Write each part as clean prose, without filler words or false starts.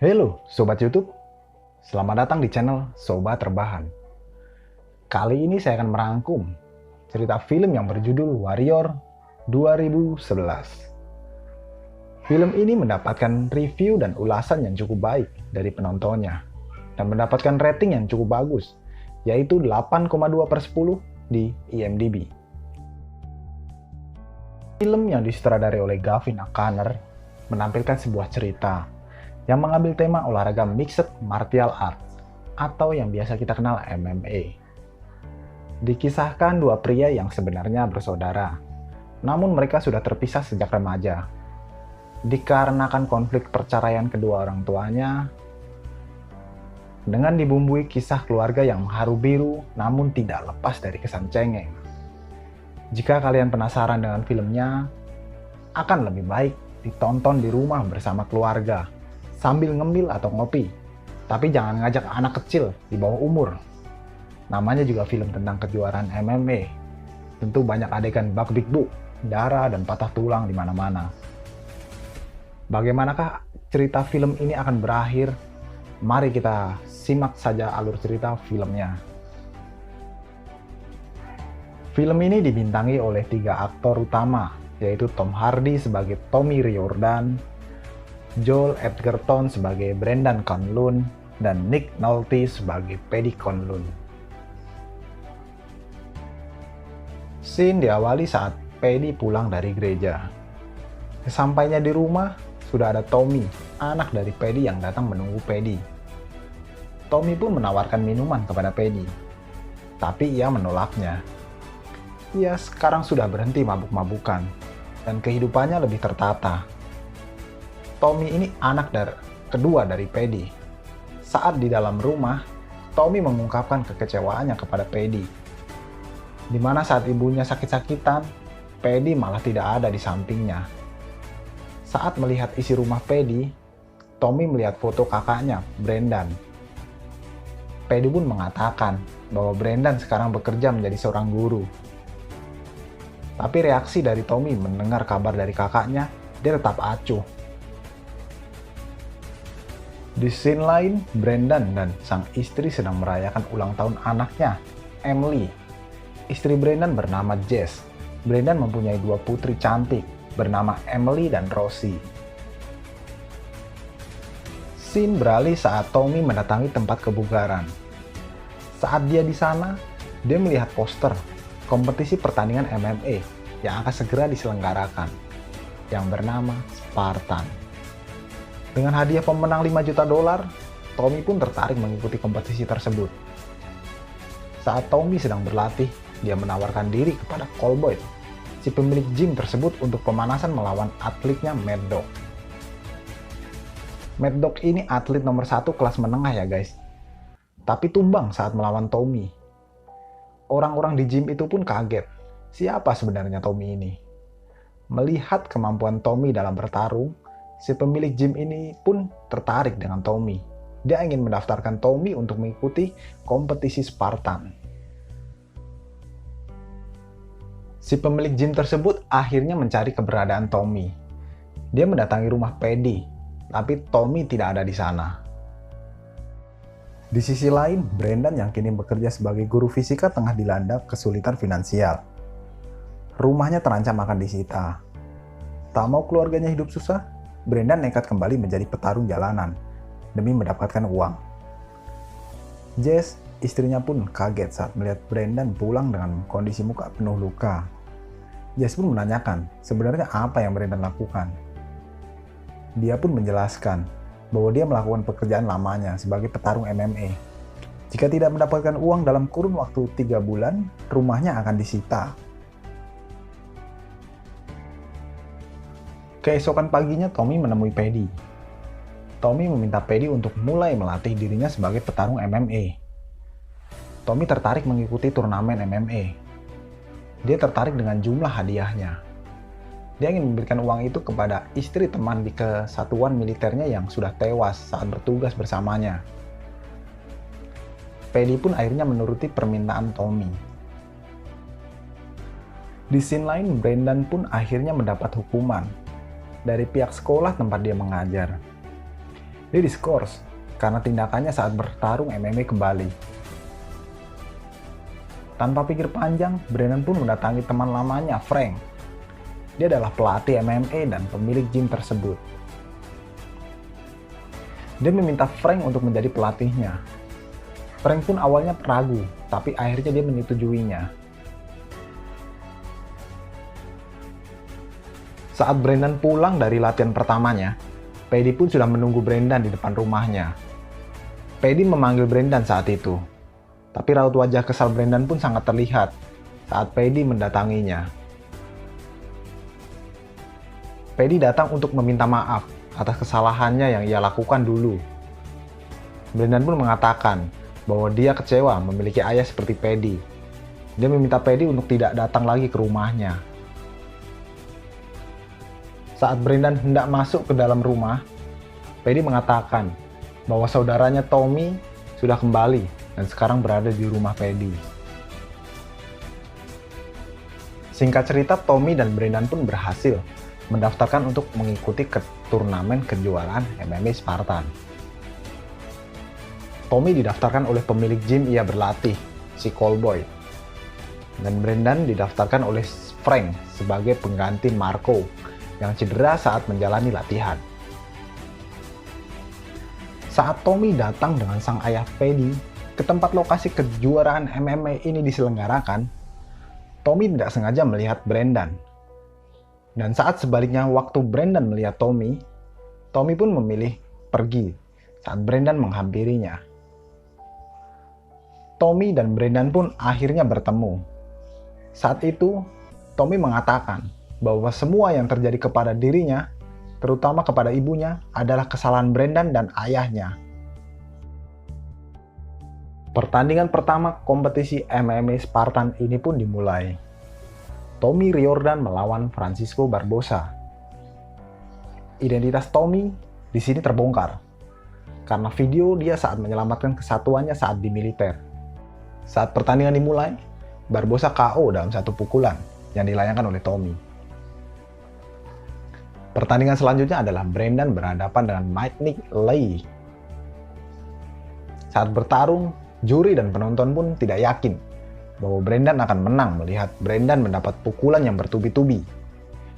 Halo Sobat YouTube, selamat datang di channel Sobat Rebahan. Kali ini saya akan merangkum cerita film yang berjudul Warrior 2011. Film ini mendapatkan review dan ulasan yang cukup baik dari penontonnya dan mendapatkan rating yang cukup bagus, yaitu 8,2/10 di IMDb. Film yang disutradarai oleh Gavin O'Connor menampilkan sebuah cerita yang mengambil tema olahraga Mixed Martial Arts atau yang biasa kita kenal MMA. Dikisahkan dua pria yang sebenarnya bersaudara, namun mereka sudah terpisah sejak remaja. Dikarenakan konflik perceraian kedua orang tuanya, dengan dibumbui kisah keluarga yang haru biru namun tidak lepas dari kesan cengeng. Jika kalian penasaran dengan filmnya, akan lebih baik ditonton di rumah bersama keluarga sambil ngemil atau ngopi. Tapi jangan ngajak anak kecil di bawah umur. Namanya juga film tentang kejuaraan MMA. Tentu banyak adegan bak big-book, darah dan patah tulang di mana-mana. Bagaimanakah cerita film ini akan berakhir? Mari kita simak saja alur cerita filmnya. Film ini dibintangi oleh 3 aktor utama, yaitu Tom Hardy sebagai Tommy Riordan, Joel Edgerton sebagai Brendan Conlon, dan Nick Nolte sebagai Paddy Conlon. Scene diawali saat Paddy pulang dari gereja. Sesampainya di rumah, sudah ada Tommy, anak dari Paddy yang datang menunggu Paddy. Tommy pun menawarkan minuman kepada Paddy, tapi ia menolaknya. Ia sekarang sudah berhenti mabuk-mabukan, dan kehidupannya lebih tertata. Tommy ini anak kedua dari Paddy. Saat di dalam rumah, Tommy mengungkapkan kekecewaannya kepada Paddy. Di mana saat ibunya sakit-sakitan, Paddy malah tidak ada di sampingnya. Saat melihat isi rumah Paddy, Tommy melihat foto kakaknya, Brendan. Paddy pun mengatakan bahwa Brendan sekarang bekerja menjadi seorang guru. Tapi reaksi dari Tommy mendengar kabar dari kakaknya, dia tetap acuh. Di scene lain, Brendan dan sang istri sedang merayakan ulang tahun anaknya, Emily. Istri Brendan bernama Jess. Brendan mempunyai 2 putri cantik bernama Emily dan Rosie. Scene beralih saat Tommy mendatangi tempat kebugaran. Saat dia di sana, dia melihat poster kompetisi pertandingan MMA yang akan segera diselenggarakan, yang bernama Spartan. Dengan hadiah pemenang $5 juta, Tommy pun tertarik mengikuti kompetisi tersebut. Saat Tommy sedang berlatih, dia menawarkan diri kepada Cowboy, si pemilik gym tersebut, untuk pemanasan melawan atletnya Mad Dog. Mad Dog ini atlet nomor 1 kelas menengah ya guys, tapi tumbang saat melawan Tommy. Orang-orang di gym itu pun kaget, siapa sebenarnya Tommy ini? Melihat kemampuan Tommy dalam bertarung, si pemilik gym ini pun tertarik dengan Tommy. Dia ingin mendaftarkan Tommy untuk mengikuti kompetisi Spartan. Si pemilik gym tersebut akhirnya mencari keberadaan Tommy. Dia mendatangi rumah Paddy, tapi Tommy tidak ada di sana. Di sisi lain, Brendan yang kini bekerja sebagai guru fisika tengah dilanda kesulitan finansial. Rumahnya terancam akan disita. Tak mau keluarganya hidup susah, Brendan nekat kembali menjadi petarung jalanan demi mendapatkan uang. Jess, istrinya pun kaget saat melihat Brendan pulang dengan kondisi muka penuh luka. Jess pun menanyakan sebenarnya apa yang Brendan lakukan. Dia pun menjelaskan bahwa dia melakukan pekerjaan lamanya sebagai petarung MMA. Jika tidak mendapatkan uang dalam kurun waktu 3 bulan, rumahnya akan disita. Keesokan paginya, Tommy menemui Paddy. Tommy meminta Paddy untuk mulai melatih dirinya sebagai petarung MMA. Tommy tertarik mengikuti turnamen MMA. Dia tertarik dengan jumlah hadiahnya. Dia ingin memberikan uang itu kepada istri teman di kesatuan militernya yang sudah tewas saat bertugas bersamanya. Paddy pun akhirnya menuruti permintaan Tommy. Di scene lain, Brendan pun akhirnya mendapat hukuman dari pihak sekolah tempat dia mengajar. Dia diskors karena tindakannya saat bertarung MMA kembali. Tanpa pikir panjang, Brendan pun mendatangi teman lamanya, Frank. Dia adalah pelatih MMA dan pemilik gym tersebut. Dia meminta Frank untuk menjadi pelatihnya. Frank pun awalnya ragu, tapi akhirnya dia menyetujuinya. Saat Brendan pulang dari latihan pertamanya, Paddy pun sudah menunggu Brendan di depan rumahnya. Paddy memanggil Brendan saat itu, tapi raut wajah kesal Brendan pun sangat terlihat saat Paddy mendatanginya. Paddy datang untuk meminta maaf atas kesalahannya yang ia lakukan dulu. Brendan pun mengatakan bahwa dia kecewa memiliki ayah seperti Paddy. Dia meminta Paddy untuk tidak datang lagi ke rumahnya. Saat Brendan hendak masuk ke dalam rumah, Paddy mengatakan bahwa saudaranya Tommy sudah kembali dan sekarang berada di rumah Paddy. Singkat cerita, Tommy dan Brendan pun berhasil mendaftarkan untuk mengikuti ke turnamen kejuaraan MMA Spartan. Tommy didaftarkan oleh pemilik gym ia berlatih, si Callboy. Dan Brendan didaftarkan oleh Frank sebagai pengganti Marco yang cedera saat menjalani latihan. Saat Tommy datang dengan sang ayah Paddy ke tempat lokasi kejuaraan MMA ini diselenggarakan, Tommy tidak sengaja melihat Brendan. Dan saat sebaliknya waktu Brendan melihat Tommy, Tommy pun memilih pergi saat Brendan menghampirinya. Tommy dan Brendan pun akhirnya bertemu. Saat itu, Tommy mengatakan bahwa semua yang terjadi kepada dirinya, terutama kepada ibunya, adalah kesalahan Brendan dan ayahnya. Pertandingan pertama kompetisi MMA Spartan ini pun dimulai. Tommy Riordan melawan Francisco Barbosa. Identitas Tommy di sini terbongkar karena video dia saat menyelamatkan kesatuannya saat di militer. Saat pertandingan dimulai, Barbosa KO dalam satu pukulan yang dilayangkan oleh Tommy. Pertandingan selanjutnya adalah Brendan berhadapan dengan Mike Nick Lee. Saat bertarung, juri dan penonton pun tidak yakin bahwa Brendan akan menang melihat Brendan mendapat pukulan yang bertubi-tubi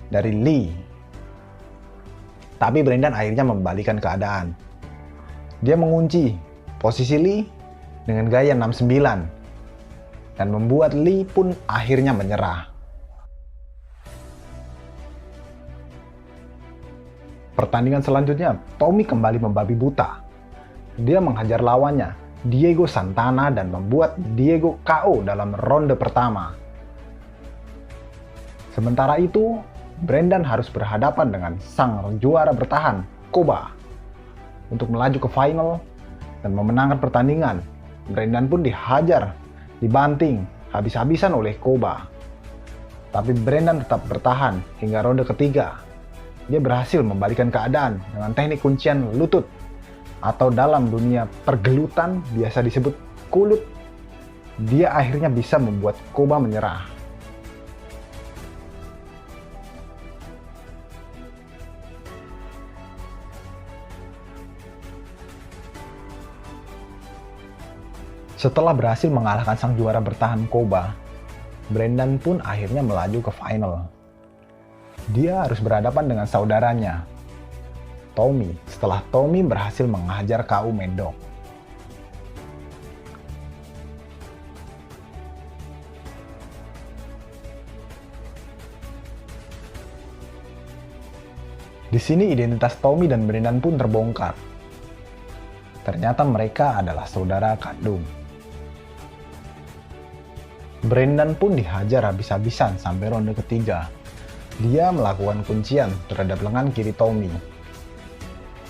dari Lee. Tapi Brendan akhirnya membalikan keadaan. Dia mengunci posisi Lee dengan gaya 69 dan membuat Lee pun akhirnya menyerah. Pertandingan selanjutnya, Tommy kembali membabi buta. Dia menghajar lawannya, Diego Santana, dan membuat Diego KO dalam ronde pertama. Sementara itu, Brendan harus berhadapan dengan sang juara bertahan, Koba, untuk melaju ke final dan memenangkan pertandingan. Brendan pun dihajar, dibanting habis-habisan oleh Koba. Tapi Brendan tetap bertahan hingga ronde ketiga. Dia berhasil membalikan keadaan dengan teknik kuncian lutut atau dalam dunia pergelutan biasa disebut kulut. Dia akhirnya bisa membuat Koba menyerah. Setelah berhasil mengalahkan sang juara bertahan Koba, Brendan pun akhirnya melaju ke final. Dia harus berhadapan dengan saudaranya, Tommy, setelah Tommy berhasil menghajar KO Medok. Di sini identitas Tommy dan Brendan pun terbongkar. Ternyata mereka adalah saudara kandung. Brendan pun dihajar habis-habisan sampai ronde ketiga. Dia melakukan kuncian terhadap lengan kiri Tommy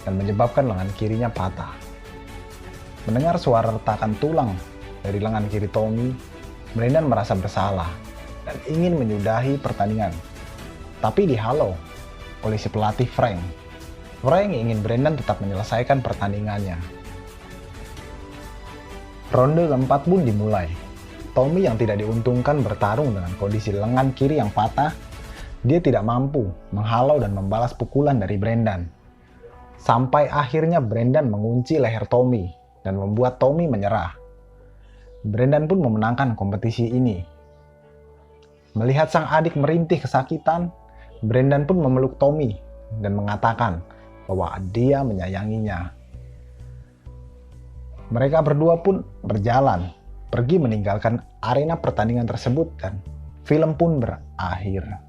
dan menyebabkan lengan kirinya patah. Mendengar suara retakan tulang dari lengan kiri Tommy, Brendan merasa bersalah dan ingin menyudahi pertandingan. Tapi dihalau oleh si pelatih Frank. Frank ingin Brendan tetap menyelesaikan pertandingannya. Ronde keempat pun dimulai. Tommy yang tidak diuntungkan bertarung dengan kondisi lengan kiri yang patah. Dia tidak mampu menghalau dan membalas pukulan dari Brendan. Sampai akhirnya Brandon mengunci leher Tommy dan membuat Tommy menyerah. Brandon pun memenangkan kompetisi ini. Melihat sang adik merintih kesakitan, Brandon pun memeluk Tommy dan mengatakan bahwa dia menyayanginya. Mereka berdua pun berjalan, pergi meninggalkan arena pertandingan tersebut dan film pun berakhir.